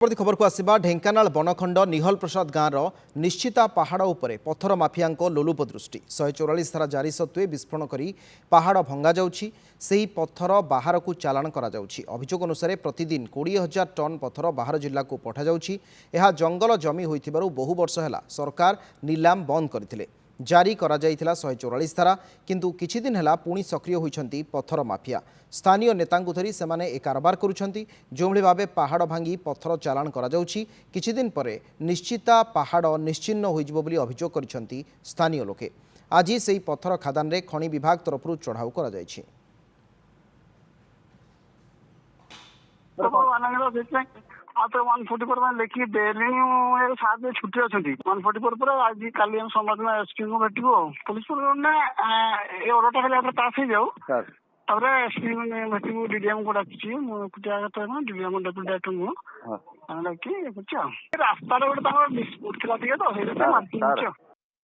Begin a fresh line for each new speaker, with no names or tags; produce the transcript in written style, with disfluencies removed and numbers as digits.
परवर्ती खबर को आसिबा ढेंकानाल बनखंड निहल प्रसाद गाँव निश्चिता पहाड़ उपरे पत्थर माफिया लोलुप दृष्टि 144 धारा जारी सत्वे विस्फोरण करी पहाड़ भंगा जाउछि। सेही पत्थर बाहर को चालाण करा जाउछि। अभियोग अनुसार प्रतिदिन 20,000 टन पत्थर बाहर जिला को पठा जाउछि। एहा जंगल जमी होइथिबारु बहु वर्ष हैला सरकार नीलाम बंद करथिले। जारी करा जाइथिला 144 धारा किंतु किछि दिन हैला पुणी सक्रिय होइछंती पत्थर माफिया। स्थानीय नेतांकु धरी सेमाने ए कारबार करुछंती। जोभଳି भाबे पहाड़ भांगी पत्थर चालाण करा जाउछि। किछि दिन परे निश्चिता पहाड़ निश्चिन्न होइजिबो बोली अभियोग करिछंती स्थानीय लोके। आज सेही पत्थर खादान रे खनि विभाग तरफरु चढ़ाऊ करा जाइछि।
आप 144 लिखी देली साथ में छुट्टी अच्छी 144 पर आज काली हम समाज में एसपी को भेटो पुलिस ये ऑर्डर खाली पास हो जाऊ एसपी भेटू डीडीएम को डाकी डीडीएम डेपुटी मुझे डाकी रास्ता गोटे डिस्प्यूट थी तो